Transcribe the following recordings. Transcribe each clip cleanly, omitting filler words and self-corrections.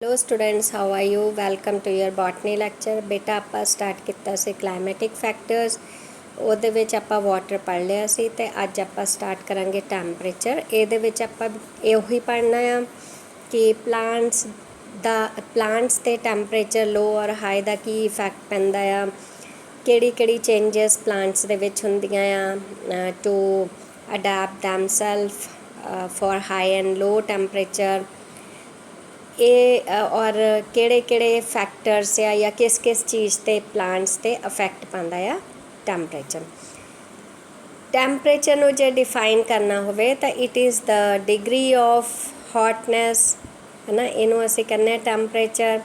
Hello students, how are you? Welcome to your botany lecture. ਬੇਟਾ ਆਪਾਂ start ਕੀਤਾ ਸੀ ਕਲਾਈਮੈਟਿਕ factors. ਉਹਦੇ ਵਿੱਚ ਆਪਾਂ ਵਾਟਰ ਪੜ੍ਹ ਲਿਆ ਸੀ ਤੇ ਅੱਜ ਆਪਾਂ ਸਟਾਰਟ ਕਰਾਂਗੇ ਟੈਂਪਰੇਚਰ। ਇਹਦੇ ਵਿੱਚ ਆਪਾਂ ਇਹੀ ਪੜ੍ਹਨਾ ਆ ਕਿ ਪਲਾਂਟਸ ਤੇ ਟੈਂਪਰੇਚਰ ਲੋ ਔਰ ਹਾਈ ਦਾ ਕੀ ਇਫੈਕਟ ਪੈਂਦਾ ਆ, ਕਿਹੜੀ ਚੇਂਜਸ ਪਲਾਂਟਸ ਦੇ ਵਿੱਚ ਹੁੰਦੀਆਂ ਆ to adapt themself for high and low temperature. ਇਹ ਔਰ ਕਿਹੜੇ ਫੈਕਟਰਸ ਆ ਜਾਂ ਕਿਸ ਚੀਜ਼ 'ਤੇ ਪਲਾਂਟਸ 'ਤੇ ਅਫੈਕਟ ਪਾਉਂਦਾ ਆ ਟੈਂਪਰੇਚਰ। ਟੈਂਪਰੇਚਰ ਨੂੰ ਜੇ ਡਿਫਾਈਨ ਕਰਨਾ ਹੋਵੇ ਤਾਂ it is the degree of hotness, ਹੈ ਨਾ। ਇਹਨੂੰ ਅਸੀਂ ਕਹਿੰਦੇ ਹਾਂ ਟੈਂਪਰੇਚਰ।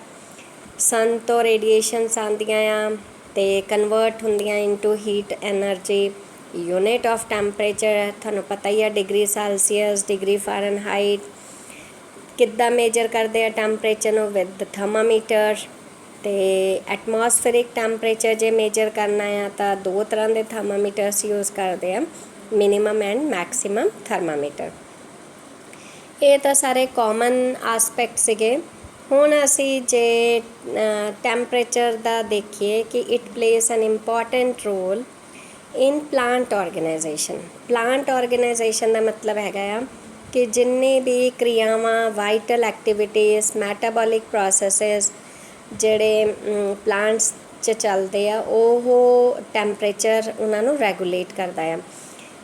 ਸਨ ਤੋਂ ਰੇਡੀਏਸ਼ਨਸ ਆਉਂਦੀਆਂ ਆ ਅਤੇ ਕਨਵਰਟ ਹੁੰਦੀਆਂ into heat energy. Unit of temperature ਤੁਹਾਨੂੰ ਪਤਾ ਹੀ ਆ, ਡਿਗਰੀ ਸੈਲਸੀਅਸ, ਡਿਗਰੀ ਫਾਰਨਹਾਈਟ। ਕਿੱਦਾਂ ਮੇਜਰ ਕਰਦੇ ਆ ਟੈਂਪਰੇਚਰ ਨੂੰ? With thermometer. ਅਤੇ ਐਟਮੋਸਫੇਰਿਕ ਟੈਂਪਰੇਚਰ ਜੇ ਮੇਜਰ ਕਰਨਾ ਆ ਤਾਂ ਦੋ ਤਰ੍ਹਾਂ ਦੇ ਥਰਮਾਮੀਟਰਸ ਯੂਜ਼ ਕਰਦੇ ਆ, ਮਿਨੀਮਮ ਐਂਡ ਮੈਕਸੀਮਮ ਥਰਮਾਮੀਟਰ। ਇਹ ਤਾਂ ਸਾਰੇ ਕਾਮਨ ਆਸਪੈਕਟ ਸੀਗੇ। ਹੁਣ ਅਸੀਂ ਜੇ ਟੈਂਪਰੇਚਰ ਦਾ ਦੇਖੀਏ ਕਿ it plays an important role in plant organisation. Plant organisation ਦਾ ਮਤਲਬ ਹੈਗਾ ਆ ਕਿ ਜਿੰਨੇ ਵੀ ਕਿਰਿਆਵਾਂ, ਵਾਈਟਲ ਐਕਟੀਵਿਟੀਜ਼, ਮੈਟਾਬੋਲਿਕ ਪ੍ਰੋਸੈਸਿਸ ਜਿਹੜੇ ਪਲਾਂਟਸ 'ਚ ਚੱਲਦੇ ਆ, ਉਹ ਟੈਂਪਰੇਚਰ ਉਹਨਾਂ ਨੂੰ ਰੈਗੂਲੇਟ ਕਰਦਾ ਆ।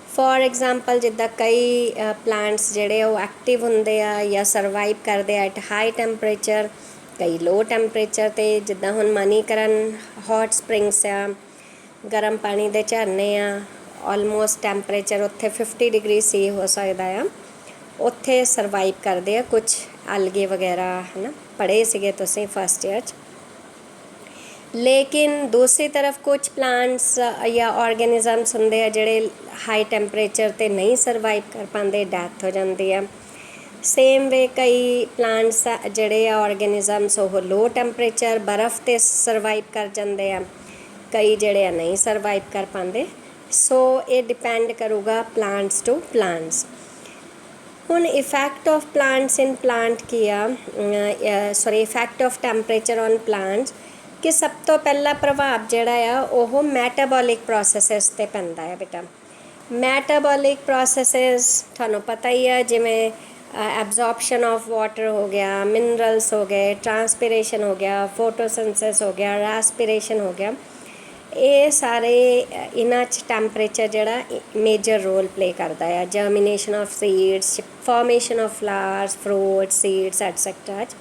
ਫੋਰ ਐਗਜ਼ਾਮਪਲ ਜਿੱਦਾਂ ਕਈ ਪਲਾਂਟਸ ਜਿਹੜੇ ਉਹ ਐਕਟਿਵ ਹੁੰਦੇ ਆ ਜਾਂ ਸਰਵਾਈਵ ਕਰਦੇ ਆ ਐਟ ਹਾਈ ਟੈਂਪਰੇਚਰ, ਕਈ ਲੋ ਟੈਂਪਰੇਚਰ 'ਤੇ। ਜਿੱਦਾਂ ਹੁਣ ਮਨੀਕਰਨ ਹੌਟ ਸਪ੍ਰਿੰਗਸ ਆ, ਗਰਮ ਪਾਣੀ ਦੇ ਝਰਨੇ ਆ, ਆਲਮੋਸਟ ਟੈਂਪਰੇਚਰ ਉੱਥੇ 50 ਡਿਗਰੀ ਸੀ ਹੋ ਸਕਦਾ ਆ। ਉੱਥੇ ਸਰਵਾਈਵ ਕਰਦੇ ਆ ਕੁਛ ਐਲਗੇ ਵਗੈਰਾ, ਹੈ ਨਾ, ਪੜ੍ਹੇ ਸੀਗੇ ਤੁਸੀਂ ਫਸਟ ਈਅਰ 'ਚ। ਲੇਕਿਨ ਦੂਸਰੀ ਤਰਫ ਕੁਛ ਪਲਾਂਟਸ ਜਾਂ ਆਰਗੈਨਿਜ਼ਮਸ ਹੁੰਦੇ ਆ ਜਿਹੜੇ ਹਾਈ ਟੈਂਪਰੇਚਰ 'ਤੇ ਨਹੀਂ ਸਰਵਾਈਵ ਕਰ ਪਾਉਂਦੇ, ਡੈਥ ਹੋ ਜਾਂਦੀ ਆ। ਸੇਮ ਵੇ ਕਈ ਪਲਾਂਟਸ ਜਿਹੜੇ ਆ ਆਰਗੈਨਿਜ਼ਮਸ, ਉਹ ਲੋ ਟੈਂਪਰੇਚਰ ਬਰਫ਼ 'ਤੇ ਸਰਵਾਈਵ ਕਰ ਜਾਂਦੇ ਆ, ਕਈ ਜਿਹੜੇ ਆ ਨਹੀਂ ਸਰਵਾਈਵ ਕਰ ਪਾਉਂਦੇ। ਸੋ ਇਹ ਡਿਪੈਂਡ ਕਰੂਗਾ ਪਲਾਂਟਸ ਟੂ ਪਲਾਂਟਸ। ਹੁਣ effect of plants in plant ਕੀ ਆ, effect of temperature on plants, ਕਿ ਸਭ ਤੋਂ ਪਹਿਲਾ ਪ੍ਰਭਾਵ ਜਿਹੜਾ ਆ ਉਹ ਮੈਟਾਬੋਲਿਕ ਪ੍ਰੋਸੈਸਿਸ 'ਤੇ ਪੈਂਦਾ ਹੈ ਬੇਟਾ। ਮੈਟਾਬੋਲਿਕ ਪ੍ਰੋਸੈਸਿਸ ਤੁਹਾਨੂੰ ਪਤਾ ਹੀ ਆ, ਜਿਵੇਂ ਐਬਜ਼ੋਰਪਸ਼ਨ ਆਫ ਵਾਟਰ ਹੋ ਗਿਆ, ਮਿਨਰਲਸ ਹੋ ਗਏ, ਟਰਾਂਸਪੀਰੇਸ਼ਨ ਹੋ ਗਿਆ, ਫੋਟੋਸਿੰਥੇਸਿਸ ਹੋ ਗਿਆ, ਰੈਸਪੀਰੇਸ਼ਨ ਹੋ ਗਿਆ। ਇਹ ਸਾਰੇ ਇਹਨਾਂ 'ਚ ਟੈਂਪਰੇਚਰ ਜਿਹੜਾ ਮੇਜਰ ਰੋਲ ਪਲੇ ਕਰਦਾ ਆ। Germination of seeds, formation of flowers, fruit, seeds et cetera 'ਚ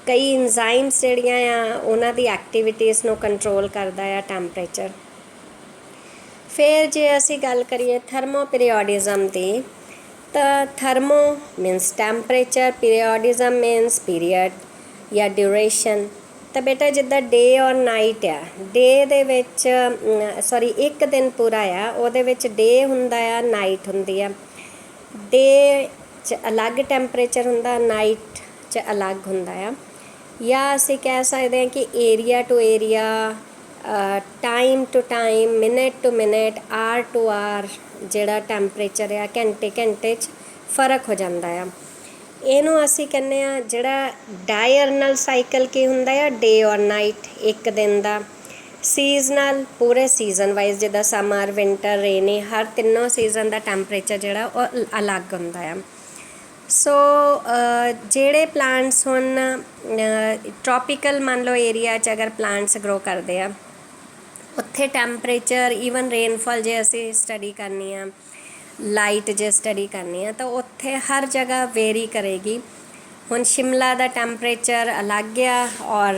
ਕਈ ਇੰਜ਼ਾਈਮਸ ਜਿਹੜੀਆਂ ਆ ਉਹਨਾਂ ਦੀ ਐਕਟੀਵਿਟੀਜ਼ ਨੂੰ ਕੰਟਰੋਲ ਕਰਦਾ ਆ ਟੈਂਪਰੇਚਰ। ਫਿਰ ਜੇ ਅਸੀਂ ਗੱਲ ਕਰੀਏ ਥਰਮੋ ਪੀਰੀਓਡਿਜ਼ਮ ਦੀ, ਤਾਂ thermo means temperature, periodism means period ਜਾਂ ਡਿਊਰੇਸ਼ਨ। ਤਾਂ ਬੇਟਾ ਜਿੱਦਾਂ ਡੇ ਔਰ ਨਾਈਟ ਆ, ਡੇ ਦੇ ਵਿੱਚ ਇੱਕ ਦਿਨ ਪੂਰਾ ਆ, ਉਹਦੇ ਵਿੱਚ ਡੇ ਹੁੰਦਾ ਆ, ਨਾਈਟ ਹੁੰਦੀ ਆ। ਡੇ 'ਚ ਅਲੱਗ ਟੈਂਪਰੇਚਰ ਹੁੰਦਾ, ਨਾਈਟ 'ਚ ਅਲੱਗ ਹੁੰਦਾ ਆ। ਜਾਂ ਅਸੀਂ ਕਹਿ ਸਕਦੇ ਹਾਂ ਕਿ area to area, time to time, minute to minute, hour to hour ਜਿਹੜਾ ਟੈਂਪਰੇਚਰ ਆ ਘੰਟੇ 'ਚ ਫਰਕ ਹੋ ਜਾਂਦਾ ਆ। ਇਹਨੂੰ ਅਸੀਂ ਕਹਿੰਦੇ ਆ ਜਿਹੜਾ ਡਾਇਅਰਨਲ ਸਾਈਕਲ ਕੀ ਹੁੰਦਾ ਆ, ਡੇ ਔਰ ਨਾਈਟ ਇੱਕ ਦਿਨ ਦਾ। ਸੀਜ਼ਨਲ ਪੂਰੇ ਸੀਜ਼ਨ ਵਾਈਜ਼, ਜਿੱਦਾਂ ਸਮਰ, ਵਿੰਟਰ, ਰੇਨੀ, ਹਰ ਤਿੰਨੋਂ ਸੀਜ਼ਨ ਦਾ ਟੈਂਪਰੇਚਰ ਜਿਹੜਾ ਉਹ ਅਲੱਗ ਹੁੰਦਾ ਆ। ਸੋ ਜਿਹੜੇ ਪਲਾਂਟਸ ਹੁਣ ਟ੍ਰੋਪੀਕਲ ਮੰਨ ਲਓ ਏਰੀਆ 'ਚ ਅਗਰ ਪਲਾਂਟਸ ਗਰੋ ਕਰਦੇ ਆ, ਉੱਥੇ ਟੈਂਪਰੇਚਰ ਈਵਨ ਰੇਨਫਾਲ ਜੇ ਅਸੀਂ ਸਟੱਡੀ ਕਰਨੀ ਆ, ਲਾਈਟ ਜੇ ਸਟੱਡੀ ਕਰਨੀ ਆ, ਤਾਂ ਉੱਥੇ ਹਰ ਜਗ੍ਹਾ ਵੇਰੀ ਕਰੇਗੀ। ਹੁਣ ਸ਼ਿਮਲਾ ਦਾ ਟੈਂਪਰੇਚਰ ਅਲੱਗ ਆ ਔਰ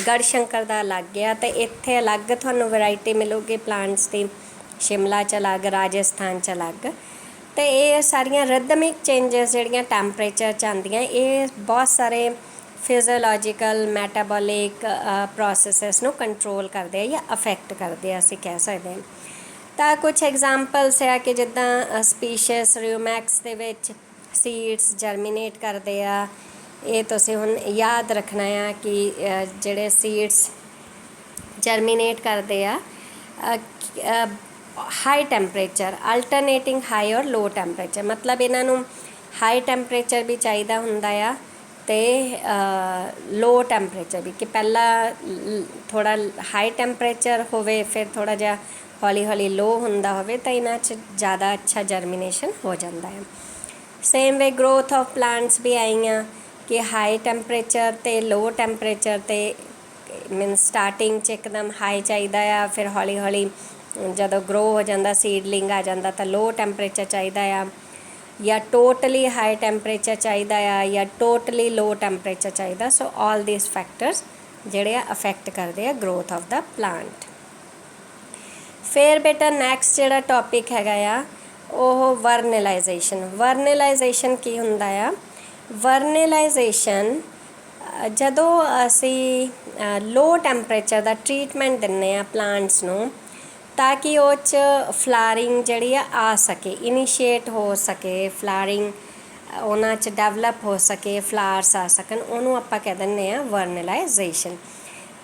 ਗੜਸ਼ੰਕਰ ਦਾ ਅਲੱਗ ਆ, ਅਤੇ ਇੱਥੇ ਅਲੱਗ ਤੁਹਾਨੂੰ ਵੈਰਾਈਟੀ ਮਿਲੂਗੀ ਪਲਾਂਟਸ ਦੀ, ਸ਼ਿਮਲਾ 'ਚ ਅਲੱਗ, ਰਾਜਸਥਾਨ 'ਚ ਅਲੱਗ। ਅਤੇ ਇਹ ਸਾਰੀਆਂ ਰਿਦਮਿਕ ਚੇਂਜਸ ਜਿਹੜੀਆਂ ਟੈਂਪਰੇਚਰ 'ਚ ਆਉਂਦੀਆਂ, ਇਹ ਬਹੁਤ ਸਾਰੇ ਫਿਜ਼ੀਓਲੋਜੀਕਲ, ਮੈਟਾਬੋਲਿਕ ਪ੍ਰੋਸੈਸਿਸ ਨੂੰ ਕੰਟਰੋਲ ਕਰਦੇ ਆ ਜਾਂ ਅਫੈਕਟ ਕਰਦੇ ਆ, ਅਸੀਂ ਕਹਿ ਸਕਦੇ ਹਾਂ। ਤਾਂ ਕੁਛ ਐਗਜ਼ਾਮਪਲਸ ਆ ਕਿ ਜਿੱਦਾਂ ਸਪੀਸ਼ੀਸ ਰਿਊਮੈਕਸ ਦੇ ਵਿੱਚ ਸੀਡਸ ਜਰਮੀਨੇਟ ਕਰਦੇ ਆ। ਇਹ ਤੁਸੀਂ ਹੁਣ ਯਾਦ ਰੱਖਣਾ ਆ ਕਿ ਜਿਹੜੇ ਸੀਡਸ ਜਰਮੀਨੇਟ ਕਰਦੇ ਆ ਹਾਈ ਟੈਂਪਰੇਚਰ, ਅਲਟਰਨੇਟਿੰਗ ਹਾਈ ਔਰ ਲੋ ਟੈਂਪਰੇਚਰ। ਮਤਲਬ ਇਹਨਾਂ ਨੂੰ ਹਾਈ ਟੈਂਪਰੇਚਰ ਵੀ ਚਾਹੀਦਾ ਹੁੰਦਾ ਆ ਤੇ ਲੋ ਟੈਂਪਰੇਚਰ ਵੀ, ਕਿ ਪਹਿਲਾਂ ਥੋੜ੍ਹਾ ਹਾਈ ਟੈਂਪਰੇਚਰ ਹੋਵੇ ਫਿਰ ਥੋੜ੍ਹਾ ਜਿਹਾ ਹੌਲੀ ਹੌਲੀ ਲੋ ਹੁੰਦਾ ਹੋਵੇ ਤਾਂ ਇਹਨਾਂ 'ਚ ਜ਼ਿਆਦਾ ਅੱਛਾ ਜਰਮੀਨੇਸ਼ਨ ਹੋ ਜਾਂਦਾ ਹੈ। Same way growth of plants ਵੀ ਆਈਆਂ ਕਿ ਹਾਈ ਟੈਂਪਰੇਚਰ ਅਤੇ ਲੋ ਟੈਂਪਰੇਚਰ 'ਤੇ ਮੀਨਸ ਸਟਾਰਟਿੰਗ 'ਚ ਇੱਕਦਮ ਹਾਈ ਚਾਹੀਦਾ ਆ, ਫਿਰ ਹੌਲੀ ਹੌਲੀ ਜਦੋਂ ਗਰੋ ਹੋ ਜਾਂਦਾ ਸੀਡਲਿੰਗ ਆ ਜਾਂਦਾ ਤਾਂ ਲੋ ਟੈਂਪਰੇਚਰ ਚਾਹੀਦਾ ਆ, ਜਾਂ ਟੋਟਲੀ ਹਾਈ ਟੈਂਪਰੇਚਰ ਚਾਹੀਦਾ ਆ, ਜਾਂ ਟੋਟਲੀ ਲੋ ਟੈਂਪਰੇਚਰ ਚਾਹੀਦਾ। ਸੋ ਆਲ ਦੀਸ ਫੈਕਟਰਸ ਜਿਹੜੇ ਆ ਅਫੈਕਟ ਕਰਦੇ ਆ ਗਰੋਥ ਆਫ ਦਾ ਪਲਾਂਟ। ਫਿਰ ਬੇਟਾ ਨੈਕਸਟ ਜਿਹੜਾ ਟੋਪਿਕ ਹੈਗਾ ਆ ਉਹ ਵਰਨੇਲਾਈਜੇਸ਼ਨ। ਵਰਨੇਲਾਈਜੇਸ਼ਨ ਕੀ ਹੁੰਦਾ ਆ? ਵਰਨੇਲਾਈਜੇਸ਼ਨ ਜਦੋਂ ਅਸੀਂ ਲੋ ਟੈਂਪਰੇਚਰ ਦਾ ਟਰੀਟਮੈਂਟ ਦਿੰਦੇ ਆ ਪਲਾਂਟਸ ਨੂੰ ਤਾਂ ਕਿ ਉਹ 'ਚ ਫਲਾਰਿੰਗ ਜਿਹੜੀ ਆ ਸਕੇ, ਇਨੀਸ਼ੀਏਟ ਹੋ ਸਕੇ, ਫਲਾਰਿੰਗ ਉਹਨਾਂ 'ਚ ਡੈਵਲਪ ਹੋ ਸਕੇ, ਫਲਾਰਸ ਆ ਸਕਣ, ਉਹਨੂੰ ਆਪਾਂ ਕਹਿ ਦਿੰਦੇ ਆ ਵਰਨੇਲਾਈਜੇਸ਼ਨ।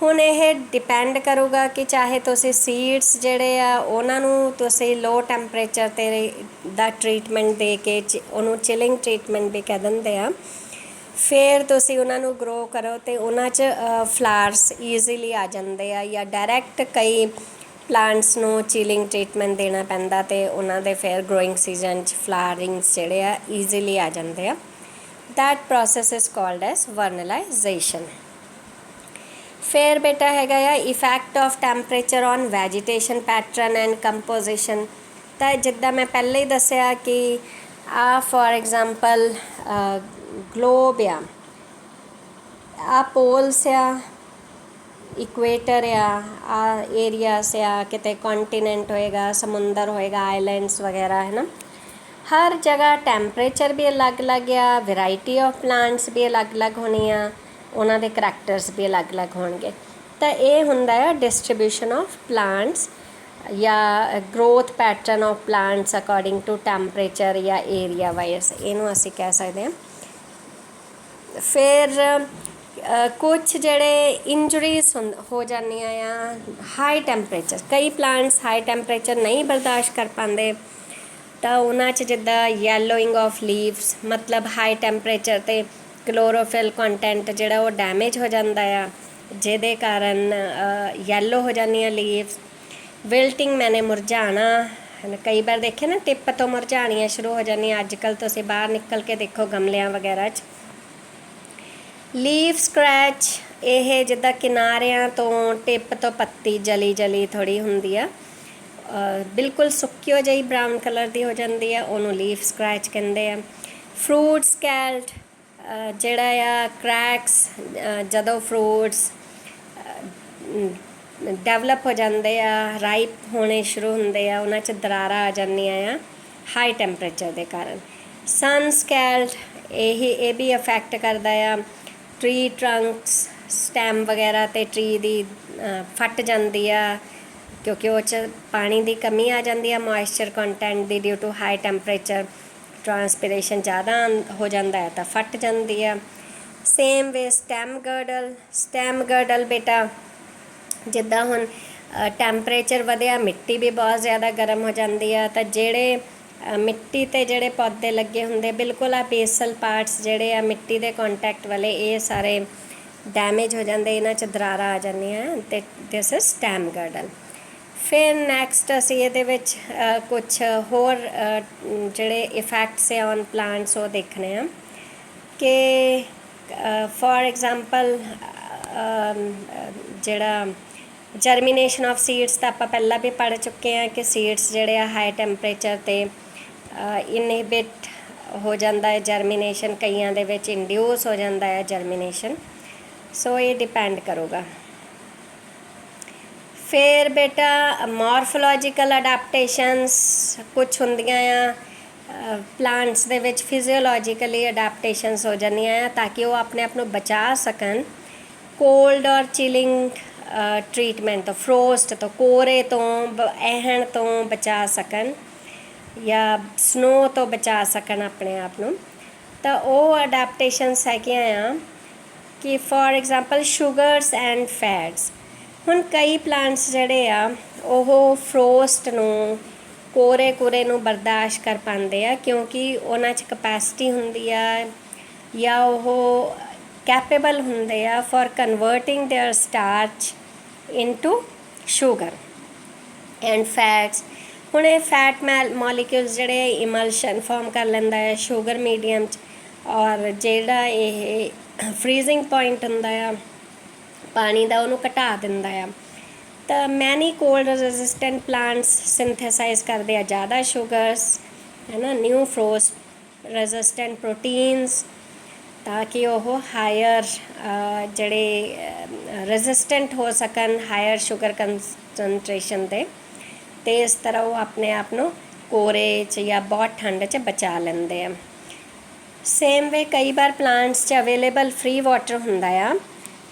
ਹੁਣ ਇਹ ਡਿਪੈਂਡ ਕਰੂਗਾ ਕਿ ਚਾਹੇ ਤੁਸੀਂ ਸੀਡਸ ਜਿਹੜੇ ਆ ਉਹਨਾਂ ਨੂੰ ਤੁਸੀਂ ਲੋ ਟੈਂਪਰੇਚਰ 'ਤੇ ਦਾ ਟਰੀਟਮੈਂਟ ਦੇ ਕੇ ਉਹਨੂੰ ਚਿਲਿੰਗ ਟਰੀਟਮੈਂਟ ਵੀ ਕਹਿ ਦਿੰਦੇ ਆ, ਫਿਰ ਤੁਸੀਂ ਉਹਨਾਂ ਨੂੰ ਗਰੋ ਕਰੋ ਅਤੇ ਉਹਨਾਂ 'ਚ ਫਲਾਰਸ ਈਜ਼ੀਲੀ ਆ ਜਾਂਦੇ ਆ, ਜਾਂ ਡਾਇਰੈਕਟ ਕਈ ਪਲਾਂਟਸ ਨੂੰ ਚਿਲਿੰਗ ਟਰੀਟਮੈਂਟ ਦੇਣਾ ਪੈਂਦਾ ਅਤੇ ਉਹਨਾਂ ਦੇ ਫਿਰ ਗਰੋਇੰਗ ਸੀਜ਼ਨ 'ਚ ਫਲਾਰਿੰਗਸ ਜਿਹੜੇ ਆ ਈਜ਼ੀਲੀ ਆ ਜਾਂਦੇ ਆ। That process is called as vernalisation. ਫਿਰ ਬੇਟਾ ਹੈਗਾ ਆ effect of temperature on vegetation pattern and composition. ਤਾਂ ਜਿੱਦਾਂ ਮੈਂ ਪਹਿਲਾਂ ਹੀ ਦੱਸਿਆ ਕਿ ਫੋਰ ਐਗਜ਼ਾਮਪਲ ਗਲੋਬ ਆ ਪੋਲਸ ਆ, ਇਕੁਏਟਰ ਆ ਏਰੀਆਸ ਆ, ਕਿਤੇ ਕੰਟੀਨੈਂਟ ਹੋਏਗਾ, ਸਮੁੰਦਰ ਹੋਏਗਾ, ਆਈਲੈਂਡਸ ਵਗੈਰਾ ਹੈ ਨਾ। ਹਰ ਜਗ੍ਹਾ ਟੈਂਪਰੇਚਰ ਵੀ ਅਲੱਗ-ਅਲੱਗ ਆ, ਵੈਰਾਈਟੀ ਆਫ ਪਲਾਂਟਸ ਵੀ ਅਲੱਗ-ਅਲੱਗ ਹੋਣੀ ਆ, ਉਹਨਾਂ ਦੇ ਕਰੈਕਟਰਸ ਵੀ ਅਲੱਗ-ਅਲੱਗ ਹੋਣਗੇ। ਤਾਂ ਇਹ ਹੁੰਦਾ ਆ ਡਿਸਟਰੀਬਿਊਸ਼ਨ ਆਫ ਪਲਾਂਟਸ ਜਾਂ growth pattern of plants according to temperature ਜਾਂ ਏਰੀਆ ਵਾਈਜ਼, ਇਹਨੂੰ ਅਸੀਂ ਕਹਿ ਸਕਦੇ ਹਾਂ। ਫਿਰ ਕੁਛ ਜਿਹੜੇ ਇੰਜਰੀਜ਼ ਹੋ ਜਾਂਦੀਆਂ ਆ ਹਾਈ ਟੈਂਪਰੇਚਰ, ਕਈ ਪਲਾਂਟਸ ਹਾਈ ਟੈਂਪਰੇਚਰ ਨਹੀਂ ਬਰਦਾਸ਼ਤ ਕਰ ਪਾਉਂਦੇ ਤਾਂ ਉਹਨਾਂ 'ਚ ਜਿੱਦਾਂ ਯੈਲੋਇੰਗ ਆਫ ਲੀਵਸ, ਮਤਲਬ ਹਾਈ ਟੈਂਪਰੇਚਰ 'ਤੇ ਕਲੋਰੋਫਿਲ ਕੰਟੈਂਟ ਜਿਹੜਾ ਉਹ ਡੈਮੇਜ ਹੋ ਜਾਂਦਾ ਆ, ਜਿਹਦੇ ਕਾਰਨ ਯੈਲੋ ਹੋ ਜਾਂਦੀਆਂ ਲੀਵਸ। ਵਿਲਟਿੰਗ ਮੈਨੇ ਮੁਰਝਾਉਣਾ, ਕਈ ਵਾਰ ਦੇਖੇ ਨਾ ਟਿੱਪ ਤੋਂ ਮੁਰਝਾਉਣੀਆਂ ਸ਼ੁਰੂ ਹੋ ਜਾਂਦੀਆਂ, ਅੱਜ ਕੱਲ੍ਹ ਤੁਸੀਂ ਬਾਹਰ ਨਿਕਲ ਕੇ ਦੇਖੋ ਗਮਲਿਆਂ ਵਗੈਰਾ 'ਚ। ਲੀਵ ਸਕ੍ਰੈਚ, ਇਹ ਜਿੱਦਾਂ ਕਿਨਾਰਿਆਂ ਤੋਂ ਟਿੱਪ ਤੋਂ ਪੱਤੀ ਜਲੀ ਥੋੜ੍ਹੀ ਹੁੰਦੀ ਆ, ਬਿਲਕੁਲ ਸੁੱਕੀ ਹੋ ਜਾਈ ਬਰਾਊਨ ਕਲਰ ਦੀ ਹੋ ਜਾਂਦੀ ਆ, ਉਹਨੂੰ ਲੀਫ ਸਕ੍ਰੈਚ ਕਹਿੰਦੇ ਆ। ਫਰੂਟ ਸਕੈਲਡ ਜਿਹੜਾ ਆ ਕਰੈਕਸ, ਜਦੋਂ ਫਰੂਟਸ ਡੈਵਲਪ ਹੋ ਜਾਂਦੇ ਆ, ਰਾਈਪ ਹੋਣੇ ਸ਼ੁਰੂ ਹੁੰਦੇ ਆ, ਉਹਨਾਂ 'ਚ ਦਰਾਰਾਂ ਆ ਜਾਂਦੀਆਂ ਆ ਹਾਈ ਟੈਂਪਰੇਚਰ ਦੇ ਕਾਰਨ। ਸਨ ਸਕੈਲਡ, ਇਹ ਵੀ ਅਫੈਕਟ ਕਰਦਾ ਆ। ਟਰੀ ਟਰੰਕਸ, ਸਟੈਮ ਵਗੈਰਾ 'ਤੇ ਟਰੀ ਦੀ ਫਟ ਜਾਂਦੀ ਆ ਕਿਉਂਕਿ ਉਹ 'ਚ ਪਾਣੀ ਦੀ ਕਮੀ ਆ ਜਾਂਦੀ ਆ, moisture content the, due to high temperature ਟਰਾਂਸਪੀਰੇਸ਼ਨ ਜ਼ਿਆਦਾ ਹੋ ਜਾਂਦਾ ਹੈ ਤਾਂ ਫਟ ਜਾਂਦੀ ਆ। ਸੇਮ ਵੇ ਸਟੈਮ ਗਰਡਲ, ਸਟੈਮ ਗਰਡਲ ਬੇਟਾ ਜਿੱਦਾਂ ਹੁਣ ਟੈਂਪਰੇਚਰ ਵਧਿਆ, ਮਿੱਟੀ ਵੀ ਬਹੁਤ ਜ਼ਿਆਦਾ ਗਰਮ ਹੋ ਜਾਂਦੀ ਆ, ਤਾਂ ਜਿਹੜੇ ਮਿੱਟੀ 'ਤੇ ਜਿਹੜੇ ਪੌਦੇ ਲੱਗੇ ਹੁੰਦੇ ਬਿਲਕੁਲ ਆ ਬੇਸਲ ਪਾਰਟਸ ਜਿਹੜੇ ਆ ਮਿੱਟੀ ਦੇ ਕੰਟੈਕਟ ਵਾਲੇ, ਇਹ ਸਾਰੇ ਡੈਮੇਜ ਹੋ ਜਾਂਦੇ, ਇਹਨਾਂ 'ਚ ਦਰਾਰਾਂ ਆ ਜਾਂਦੀਆਂ ਅਤੇ ਦਿਸ ਇਜ਼ ਸਟੈਮ ਗਰਡਲ। ਫਿਰ ਨੈਕਸਟ ਅਸੀਂ ਇਹਦੇ ਵਿੱਚ ਕੁਛ ਹੋਰ ਜਿਹੜੇ ਇਫੈਕਟਸ ਆ ਔਨ ਪਲਾਂਟਸ ਉਹ ਦੇਖਣੇ ਆ ਕਿ ਫੋਰ ਐਗਜ਼ਾਮਪਲ ਜਿਹੜਾ ਜਰਮੀਨੇਸ਼ਨ ਆਫ ਸੀਡਸ ਤਾਂ ਆਪਾਂ ਪਹਿਲਾਂ ਵੀ ਪੜ੍ਹ ਚੁੱਕੇ ਹਾਂ ਕਿ ਸੀਡਸ ਜਿਹੜੇ ਆ ਹਾਈ ਟੈਂਪਰੇਚਰ 'ਤੇ ਇਨਹਿਬਿਟ ਹੋ ਜਾਂਦਾ ਹੈ ਜਰਮੀਨੇਸ਼ਨ, ਕਈਆਂ ਦੇ ਵਿੱਚ ਇੰਡਿਊਸ ਹੋ ਜਾਂਦਾ ਹੈ ਜਰਮੀਨੇਸ਼ਨ। ਸੋ ਇਹ ਡਿਪੈਂਡ ਕਰੂਗਾ। ਫਿਰ ਬੇਟਾ ਮੋਰਫੋਲੋਜੀਕਲ ਅਡੈਪਟੇਸ਼ਨਸ ਕੁਛ ਹੁੰਦੀਆਂ ਆ ਪਲਾਂਟਸ ਦੇ ਵਿੱਚ, ਫਿਜ਼ੀਓਲੋਜੀਕਲੀ ਅਡੈਪਟੇਸ਼ਨਸ ਹੋ ਜਾਂਦੀਆਂ ਆ ਤਾਂ ਕਿ ਉਹ ਆਪਣੇ ਆਪ ਨੂੰ ਬਚਾ ਸਕਣ ਕੋਲਡ ਔਰ ਚਿਲਿੰਗ ਟਰੀਟਮੈਂਟ ਤੋਂ, ਫਰੋਸਟ ਤੋਂ, ਕੋਰੇ ਤੋਂ, ਅਹਿਣ ਤੋਂ ਬਚਾ ਸਕਣ ਜਾਂ ਸਨੋ ਤੋਂ ਬਚਾ ਸਕਣ ਆਪਣੇ ਆਪ ਨੂੰ। ਤਾਂ ਉਹ ਅਡੈਪਟੇਸ਼ਨਸ ਹੈਗੀਆਂ ਆ ਕਿ for example sugars and fats. ਹੁਣ ਕਈ ਪਲਾਂਟਸ ਜਿਹੜੇ ਆ ਉਹ ਫਰੋਸਟ ਨੂੰ, ਕੋਰੇ ਨੂੰ ਬਰਦਾਸ਼ਤ ਕਰ ਪਾਉਂਦੇ ਆ ਕਿਉਂਕਿ ਉਹਨਾਂ 'ਚ ਕਪੈਸਿਟੀ ਹੁੰਦੀ ਆ, ਜਾਂ ਉਹ ਕੈਪੇਬਲ ਹੁੰਦੇ ਆ for converting their starch into sugar and fats. ਹੁਣ ਇਹ ਫੈਟ ਮੋਲੀਕਿਊਲਸ ਜਿਹੜੇ ਇਮਲਸ਼ਨ ਫਾਰਮ ਕਰ ਲੈਂਦਾ ਹੈ ਸ਼ੂਗਰ ਮੀਡੀਅਮ 'ਚ, ਔਰ ਜਿਹੜਾ ਇਹ ਫਰੀਜ਼ਿੰਗ ਪੁਆਇੰਟ ਹੁੰਦਾ ਆ ਪਾਣੀ ਦਾ ਉਹਨੂੰ ਘਟਾ ਦਿੰਦਾ ਆ। ਤਾਂ ਮੈਨੀ ਕੋਲਡ ਰੈਜ਼ਿਸਟੈਂਟ ਪਲਾਂਟਸ ਸਿੰਥੇਸਾਈਜ਼ ਕਰਦੇ ਆ ਜ਼ਿਆਦਾ ਸ਼ੂਗਰਸ, ਹੈ ਨਾ, ਨਿਊ ਫਰੋਸ ਰੈਜ਼ਿਸਟੈਂਟ ਪ੍ਰੋਟੀਨਸ, ਤਾਂ ਕਿ ਉਹ ਹਾਇਰ ਜਿਹੜੇ ਰੈਜ਼ਿਸਟੈਂਟ ਹੋ ਸਕਣ ਹਾਇਰ ਸ਼ੂਗਰ ਕੰਸਨਟ੍ਰੇਸ਼ਨ ਦੇ, ਅਤੇ ਇਸ ਤਰ੍ਹਾਂ ਉਹ ਆਪਣੇ ਆਪ ਨੂੰ ਕੋਰੇ 'ਚ ਜਾਂ ਬਹੁਤ ਠੰਡ 'ਚ ਬਚਾ ਲੈਂਦੇ ਆ। ਸੇਮ ਵੇ ਕਈ ਵਾਰ ਪਲਾਂਟਸ 'ਚ ਅਵੇਲੇਬਲ ਫ੍ਰੀ ਵਾਟਰ ਹੁੰਦਾ ਆ,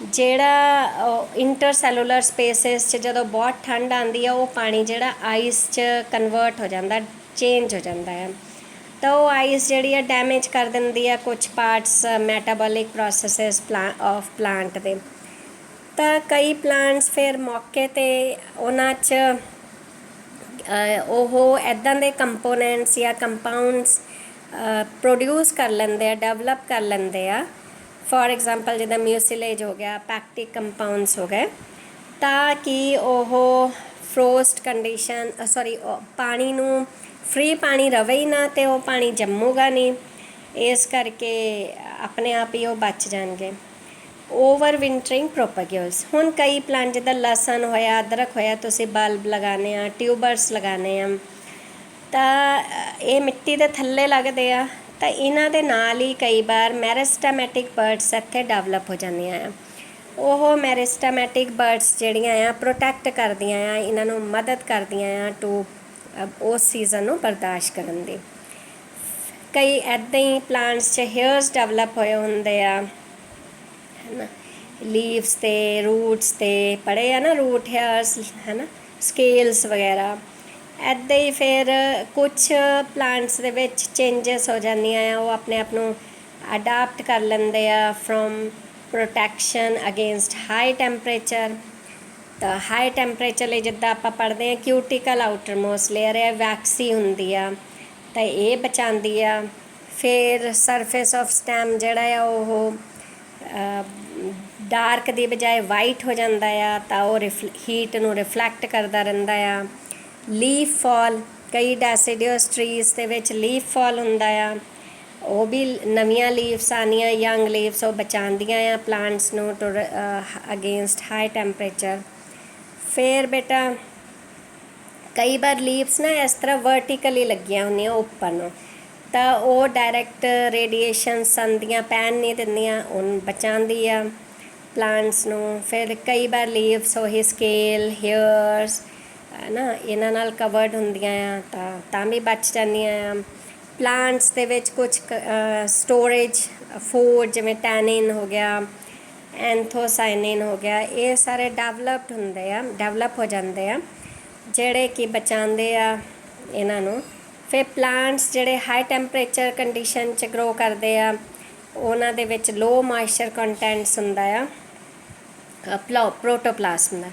ਜਿਹੜਾ ਇੰਟਰਸੈਲੂਲਰ ਸਪੇਸਿਸ 'ਚ ਜਦੋਂ ਬਹੁਤ ਠੰਡ ਆਉਂਦੀ ਆ ਉਹ ਪਾਣੀ ਜਿਹੜਾ ਆਈਸ 'ਚ ਕਨਵਰਟ ਹੋ ਜਾਂਦਾ, ਚੇਂਜ ਹੋ ਜਾਂਦਾ ਆ, ਤਾਂ ਉਹ ਆਈਸ ਜਿਹੜੀ ਆ ਡੈਮੇਜ ਕਰ ਦਿੰਦੀ ਆ ਕੁਛ parts metabolic processes of plant ਦੇ। ਤਾਂ ਕਈ ਪਲਾਂਟਸ ਫਿਰ ਮੌਕੇ 'ਤੇ ਉਹਨਾਂ 'ਚ ਉਹ ਇੱਦਾਂ ਦੇ ਕੰਪੋਨੈਂਟਸ ਜਾਂ ਕੰਪਾਊਂਡਸ ਪ੍ਰੋਡਿਊਸ ਕਰ ਲੈਂਦੇ ਆ, ਡਿਵੈਲਪ ਕਰ ਲੈਂਦੇ ਆ। ਫੋਰ ਐਗਜ਼ਾਮਪਲ ਜਿੱਦਾਂ ਮਿਊਸੀਲੇਜ ਹੋ ਗਿਆ, ਪੈਕਟਿਕ ਕੰਪਾਊਂਡਸ ਹੋ ਗਏ, ਤਾਂ ਕਿ ਉਹ ਫਰੋਸਟ ਕੰਡੀਸ਼ਨ ਪਾਣੀ ਨੂੰ ਫ੍ਰੀ ਪਾਣੀ ਰਵੇ ਹੀ ਨਾ, ਅਤੇ ਉਹ ਪਾਣੀ ਜੰਮੂਗਾ ਨਹੀਂ, ਇਸ ਕਰਕੇ ਆਪਣੇ ਆਪ ਹੀ ਉਹ ਬਚ ਜਾਣਗੇ। ਓਵਰ ਵਿੰਟਰਿੰਗ ਪ੍ਰੋਪੈਗਿਊਲਸ। ਹੁਣ ਕਈ ਪਲਾਂਟ ਜਿੱਦਾਂ ਲਸਣ ਹੋਇਆ, ਅਦਰਕ ਹੋਇਆ, ਤੁਸੀਂ ਬਲਬ ਲਗਾਉਂਦੇ ਆ, ਟਿਊਬਰਸ ਲਗਾਉਂਦੇ ਆ, ਤਾਂ ਇਹ ਮਿੱਟੀ ਦੇ ਥੱਲੇ ਲੱਗਦੇ ਆ, ਤਾਂ ਇਹਨਾਂ ਦੇ ਨਾਲ ਹੀ ਕਈ ਵਾਰ ਮੈਰਿਸਟੈਮੈਟਿਕ ਬਰਡਸ ਇੱਥੇ ਡਿਵੈਲਪ ਹੋ ਜਾਂਦੀਆਂ ਆ। ਉਹ ਮੈਰਿਸਟੈਮੈਟਿਕ ਬਰਡਸ ਜਿਹੜੀਆਂ ਆ ਪ੍ਰੋਟੈਕਟ ਕਰਦੀਆਂ ਆ, ਇਹਨਾਂ ਨੂੰ ਮਦਦ ਕਰਦੀਆਂ ਆ ਟੂ ਉਸ ਸੀਜ਼ਨ ਨੂੰ ਬਰਦਾਸ਼ਤ ਕਰਨ ਦੀ। ਕਈ ਇੱਦਾਂ ਹੀ ਪਲਾਂਟਸ 'ਚ ਹੇਅਰਸ ਡਿਵੈਲਪ ਹੋਏ ਹੁੰਦੇ ਆ, ਹੈ ਨਾ, ਲੀਵਸ 'ਤੇ, ਰੂਟਸ 'ਤੇ ਪੜੇ ਆ ਨਾ, ਰੂਟ ਹੇਅਰਸ, ਹੈ ਨਾ, ਸਕੇਲਸ ਵਗੈਰਾ। ਇੱਦਾਂ ਹੀ ਫਿਰ ਕੁਛ ਪਲਾਂਟਸ ਦੇ ਵਿੱਚ ਚੇਂਜਸ ਹੋ ਜਾਂਦੀਆਂ ਆ, ਉਹ ਆਪਣੇ ਆਪ ਨੂੰ ਅਡਾਪਟ ਕਰ ਲੈਂਦੇ ਆ from protection against high temperature. ਤਾਂ ਹਾਈ ਟੈਂਪਰੇਚਰ ਲਈ ਜਿੱਦਾਂ ਆਪਾਂ ਪੜ੍ਹਦੇ ਹਾਂ ਕਿਊਟੀਕਲ ਆਊਟਰਮੋਸਟ ਲੇਅਰ ਹੈ ਵੈਕਸੀ ਹੁੰਦੀ ਆ, ਤਾਂ ਇਹ ਬਚਾਉਂਦੀ ਆ। ਫਿਰ ਸਰਫੇਸ ਆਫ ਸਟੈਮ ਜਿਹੜਾ ਆ ਉਹ ਡਾਰਕ ਦੀ ਬਜਾਏ ਵਾਈਟ ਹੋ ਜਾਂਦਾ ਆ, ਤਾਂ ਉਹ ਹੀਟ ਨੂੰ ਰਿਫਲੈਕਟ ਕਰਦਾ ਰਹਿੰਦਾ ਆ। ਲੀਫ ਫਾਲ, ਕਈ ਡੈਸੀਡੀਅਸ ਟਰੀਜ਼ ਦੇ ਵਿੱਚ ਲੀਫ ਫਾਲ ਹੁੰਦਾ ਆ, ਉਹ ਵੀ ਨਵੀਆਂ ਲੀਵਸ ਆਉਣੀਆਂ, ਯੰਗ ਲੀਵਸ, ਉਹ ਬਚਾਉਂਦੀਆਂ ਆ ਪਲਾਂਟਸ ਨੂੰ ਅਗੇਂਸਟ ਹਾਈ ਟੈਂਪਰੇਚਰ। ਫਿਰ ਬੇਟਾ ਕਈ ਵਾਰ ਲੀਵਸ ਨਾ ਇਸ ਤਰ੍ਹਾਂ ਵਰਟੀਕਲੀ ਲੱਗੀਆਂ ਹੁੰਦੀਆਂ ਉੱਪਰ ਨੂੰ, ਤਾਂ ਉਹ ਡਾਇਰੈਕਟ ਰੇਡੀਏਸ਼ਨ ਸਨ ਦੀਆਂ ਪੈਣ ਨਹੀਂ ਦਿੰਦੀਆਂ, ਉਹਨੂੰ ਬਚਾਉਂਦੀ ਆ ਪਲਾਂਟਸ ਨੂੰ। ਫਿਰ ਕਈ ਵਾਰ ਲੀਵਸ ਉਹੀ ਸਕੇਲ, ਹੇਅਰਸ, ਹੈ ਨਾ, ਇਹਨਾਂ ਨਾਲ ਕਵਰਡ ਹੁੰਦੀਆਂ ਆ, ਤਾਂ ਵੀ ਬਚ ਜਾਂਦੀਆਂ ਆ। ਪਲਾਂਟਸ ਦੇ ਵਿੱਚ ਕੁਛ ਸਟੋਰੇਜ ਫੂਡ ਜਿਵੇਂ ਟੈਨਿਨ ਹੋ ਗਿਆ, ਐਂਥੋਸਾਇਨਿਨ ਹੋ ਗਿਆ, ਇਹ ਸਾਰੇ ਡਿਵੈਲਪ ਹੋ ਜਾਂਦੇ ਆ, ਜਿਹੜੇ ਕਿ ਬਚਾਉਂਦੇ ਆ ਇਹਨਾਂ ਨੂੰ। ਫਿਰ ਪਲਾਂਟਸ ਜਿਹੜੇ ਹਾਈ ਟੈਂਪਰੇਚਰ ਕੰਡੀਸ਼ਨ 'ਚ ਗਰੋ ਕਰਦੇ ਆ, ਉਹਨਾਂ ਦੇ ਵਿੱਚ ਲੋ ਮੋਇਸਚਰ ਕੰਟੈਂਟਸ ਹੁੰਦਾ ਆ ਪ੍ਰੋਟੋਪਲਾਸਮ ਦਾ,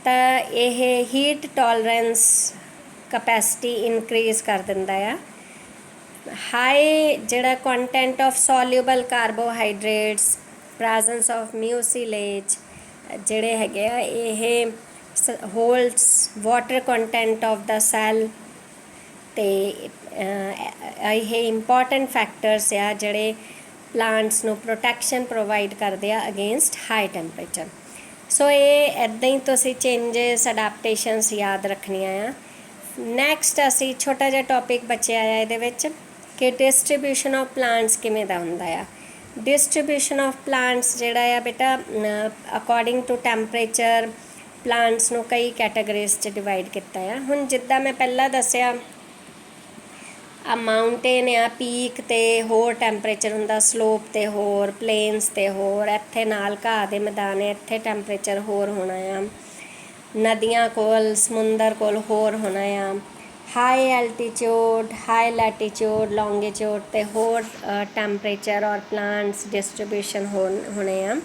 ਤਾਂ ਇਹ ਹੀਟ ਟੋਲਰੈਂਸ ਕਪੈਸਿਟੀ ਇਨਕਰੀਜ਼ ਕਰ ਦਿੰਦਾ ਆ। ਹਾਈ ਜਿਹੜਾ content of soluble carbohydrates, presence of mucilage ਜਿਹੜੇ ਹੈਗੇ ਆ, ਇਹ ਹੋਲਡਸ ਵਾਟਰ ਕੰਟੈਂਟ ਆਫ ਦਾ ਸੈੱਲ, ਅਤੇ ਇਹ ਇੰਪੋਰਟੈਂਟ ਫੈਕਟਰਸ ਆ ਜਿਹੜੇ ਪਲਾਂਟਸ ਨੂੰ ਪ੍ਰੋਟੈਕਸ਼ਨ ਪ੍ਰੋਵਾਈਡ ਕਰਦੇ ਆ ਅਗੇਂਸਟ ਹਾਈ ਟੈਂਪਰੇਚਰ। ਸੋ ਇਹ ਇੱਦਾਂ ਹੀ ਤੁਸੀਂ ਚੇਂਜਸ ਅਡੈਪਟੇਸ਼ਨਸ ਯਾਦ ਰੱਖਣੀਆਂ ਆ। ਨੈਕਸਟ ਅਸੀਂ ਛੋਟਾ ਜਿਹਾ ਟੌਪਿਕ ਬਚਿਆ ਆ ਇਹਦੇ ਵਿੱਚ ਕਿ ਡਿਸਟਰੀਬਿਊਸ਼ਨ ਆਫ ਪਲਾਂਟਸ ਕਿਵੇਂ ਦਾ ਹੁੰਦਾ ਆ। ਡਿਸਟਰੀਬਿਊਸ਼ਨ ਆਫ ਪਲਾਂਟਸ ਜਿਹੜਾ ਆ ਬੇਟਾ ਅਕੋਰਡਿੰਗ ਟੂ ਟੈਂਪਰੇਚਰ ਪਲਾਂਟਸ ਨੂੰ ਕਈ ਕੈਟਾਗਰੀਜ਼ 'ਚ ਡਿਵਾਈਡ ਕੀਤਾ ਆ। ਹੁਣ ਜਿੱਦਾਂ ਮੈਂ ਪਹਿਲਾਂ ਦੱਸਿਆ ਆ ਮਾਊਂਟੇਨ ਆ, ਪੀਕ 'ਤੇ ਹੋਰ ਟੈਂਪਰੇਚਰ ਹੁੰਦਾ, ਸਲੋਪ 'ਤੇ ਹੋਰ, ਪਲੇਨਸ 'ਤੇ ਹੋਰ, ਇੱਥੇ ਨਾਲ ਘਾਹ ਦੇ ਮੈਦਾਨ ਹੈ, ਇੱਥੇ ਟੈਂਪਰੇਚਰ ਹੋਰ ਹੋਣਾ ਆ, ਨਦੀਆਂ ਕੋਲ, ਸਮੁੰਦਰ ਕੋਲ ਹੋਰ ਹੋਣਾ ਆ। ਹਾਈ ਐਲਟੀਚਿਊਡ, ਹਾਈ ਲੈਟੀਚਿਊਡ, ਲੌਂਗੀਚਿਊਡ 'ਤੇ ਹੋਰ ਟੈਂਪਰੇਚਰ ਔਰ ਪਲਾਂਟਸ ਡਿਸਟਰੀਬਿਊਸ਼ਨ ਹੋਣੇ ਆ।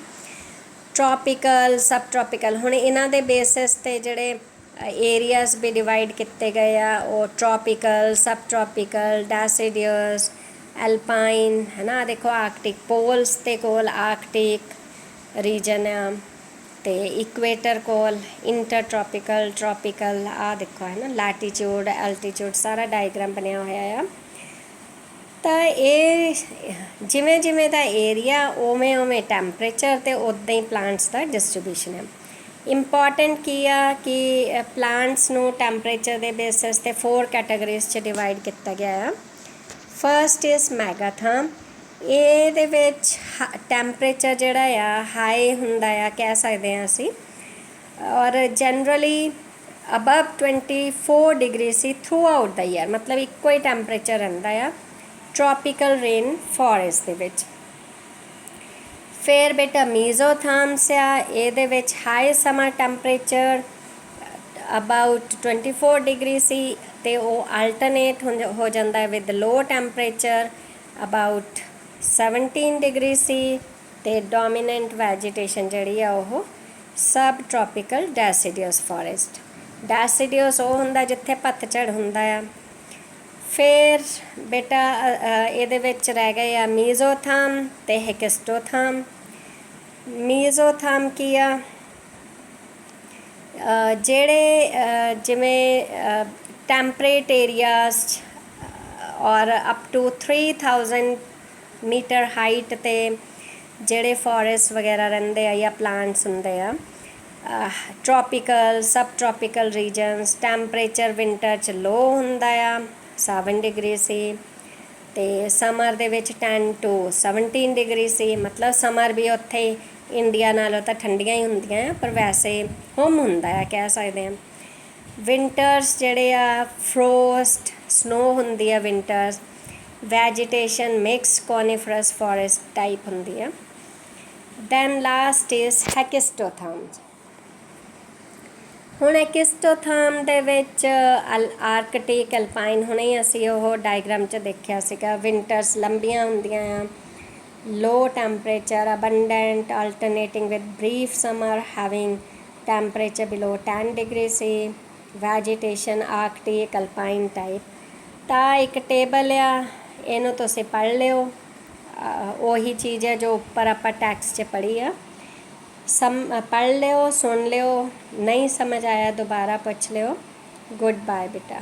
ਟ੍ਰੋਪੀਕਲ, ਸਬ ਟ੍ਰੋਪੀਕਲ, ਹੁਣ ਇਹਨਾਂ ਦੇ ਬੇਸਿਸ 'ਤੇ ਜਿਹੜੇ ਏਰੀਆਜ਼ ਵੀ ਡਿਵਾਈਡ ਕੀਤੇ ਗਏ ਆ, ਉਹ ਟ੍ਰੋਪੀਕਲ, ਸਬ ਟ੍ਰੋਪੀਕਲ, ਡੈਸੀਡੀਅਸ, ਐਲਪਾਈਨ ਹੈ ਨਾ, ਦੇਖੋ ਆਰਕਟਿਕ ਪੋਲਸ ਦੇ ਕੋਲ ਆਰਕਟਿਕ ਰੀਜਨ ਆ, ਤੇ ਇਕੁਏਟਰ ਕੋਲ ਇੰਟਰ ਟ੍ਰੋਪੀਕਲ ਟ੍ਰੋਪੀਕਲ, ਆ ਦੇਖੋ ਹੈ ਨਾ ਲੈਟੀਟਿਊਡ ਐਲਟੀਟਿਊਡ, ਸਾਰਾ ਡਾਇਗਰਾਮ ਬਣਿਆ ਹੋਇਆ ਆ। ਤਾਂ ਇਹ ਜਿਵੇਂ ਜਿਵੇਂ ਦਾ ਏਰੀਆ ਉਵੇਂ ਉਵੇਂ ਟੈਂਪਰੇਚਰ ਅਤੇ ਉੱਦਾਂ ਹੀ ਪਲਾਂਟਸ ਦਾ ਡਿਸਟਰੀਬਿਊਸ਼ਨ ਹੈ। ਇੰਪੋਰਟੈਂਟ ਕੀ ਆ ਕਿ ਪਲਾਂਟਸ ਨੂੰ ਟੈਂਪਰੇਚਰ ਦੇ ਬੇਸਿਸ 'ਤੇ 4 ਕੈਟਾਗਰੀਜ਼ 'ਚ ਡਿਵਾਈਡ ਕੀਤਾ ਗਿਆ ਆ। ਫਸਟ ਇਜ਼ ਮੈਗਾਥਰਮ, ਇਹਦੇ ਵਿੱਚ ਟੈਂਪਰੇਚਰ ਜਿਹੜਾ ਆ ਹਾਈ ਹੁੰਦਾ ਆ, ਕਹਿ ਸਕਦੇ ਹਾਂ ਅਸੀਂ, ਔਰ ਜਨਰਲੀ ਅਬਵ 24 ਡਿਗਰੀ ਸੀ ਥਰੂ ਆਊਟ ਦਾ ਈਅਰ, ਮਤਲਬ ਇੱਕੋ ਹੀ ਟੈਂਪਰੇਚਰ ਰਹਿੰਦਾ ਆ ਟ੍ਰੋਪੀਕਲ ਰੇਨ ਫੋਰੈਸਟ ਦੇ ਵਿੱਚ। ਫਿਰ ਬੇਟਾ ਮੀਜ਼ੋਥਰਮਸ ਆ, ਇਹਦੇ ਵਿੱਚ high summer temperature about 24 degree C, ਅਤੇ ਉਹ ਆਲਟਰਨੇਟ ਹੋ ਜਾਂਦਾ ਹੈ with low temperature about 17 degree C, ਅਤੇ ਡੋਮੀਨੈਂਟ ਵੈਜੀਟੇਸ਼ਨ ਜਿਹੜੀ ਆ ਉਹ ਸਬ ਟ੍ਰੋਪੀਕਲ ਡੈਸੀਡੀਅਸ ਫੋਰੈਸਟ। ਡੈਸੀਡੀਅਸ ਉਹ ਹੁੰਦਾ ਜਿੱਥੇ ਪਤਝੜ ਹੁੰਦਾ ਆ। ਫਿਰ ਬੇਟਾ ਇਹਦੇ ਵਿੱਚ ਰਹਿ ਗਏ ਆ ਮੀਜ਼ੋਥਰਮ ਅਤੇ ਹੈਕਿਸਟੋਥਰਮ। ਮੀਜ਼ੋਥਰਮ ਕੀ ਆ, ਜਿਹੜੇ ਜਿਵੇਂ ਟੈਂਪਰੇਟ ਏਰੀਆਜ਼ ਔਰ ਅਪ ਟੂ 3000 ਮੀਟਰ ਹਾਈਟ 'ਤੇ ਜਿਹੜੇ ਫੋਰੈਸਟ ਵਗੈਰਾ ਰਹਿੰਦੇ ਆ ਜਾਂ ਪਲਾਂਟਸ ਹੁੰਦੇ ਆ, ਟ੍ਰੋਪੀਕਲ ਸਬ ਟ੍ਰੋਪੀਕਲ ਰੀਜਨਸ, ਟੈਂਪਰੇਚਰ ਵਿੰਟਰ 'ਚ ਲੋ ਹੁੰਦਾ ਆ 7 ਡਿਗਰੀ ਸੀ, ਅਤੇ ਸਮਰ ਦੇ ਵਿੱਚ 10 to 17 ਡਿਗਰੀ ਸੀ। ਮਤਲਬ ਸਮਰ ਵੀ ਉੱਥੇ ਇੰਡੀਆ ਨਾਲੋਂ ਤਾਂ ਠੰਡੀਆਂ ਹੀ ਹੁੰਦੀਆਂ, ਪਰ ਵੈਸੇ ਹੁਮ ਹੁੰਦਾ ਆ, ਕਹਿ ਸਕਦੇ ਹਾਂ। ਵਿੰਟਰਸ ਜਿਹੜੇ ਆ ਫਰੋਸਟ ਸਨੋ ਹੁੰਦੀ ਆ winters. Vegetation mix coniferous forest type ਹੁੰਦੀ ਆ। Then last is hekistotherms. ਹੁਣ ਹੈਕਿਸਟੋਥਰਮ ਦੇ ਵਿੱਚ ਆਰਕਟਿਕ ਐਲਪਾਈਨ, ਹੁਣੇ ਅਸੀਂ ਉਹ ਡਾਇਗਰਾਮ 'ਚ ਦੇਖਿਆ ਸੀਗਾ, ਵਿੰਟਰਸ ਲੰਬੀਆਂ ਹੁੰਦੀਆਂ ਆ, low temperature, abundant alternating with brief summer having temperature below 10 degrees C, vegetation arctic alpine type। ਤਾਂ ਇੱਕ ਟੇਬਲ ਆ, ਇਹਨੂੰ ਤੁਸੀਂ ਪੜ੍ਹ ਲਿਓ, ਉਹੀ ਚੀਜ਼ ਹੈ ਜੋ ਉੱਪਰ ਆਪਾਂ ਟੈਕਸਟ 'ਚ ਪੜ੍ਹੀ ਆ। ਪੜ੍ਹ ਲਿਓ, ਸੁਣ ਲਿਓ, ਨਹੀਂ ਸਮਝ ਆਇਆ ਦੁਬਾਰਾ ਪੁੱਛ ਲਿਓ। ਗੁੱਡ ਬਾਏ ਬੇਟਾ।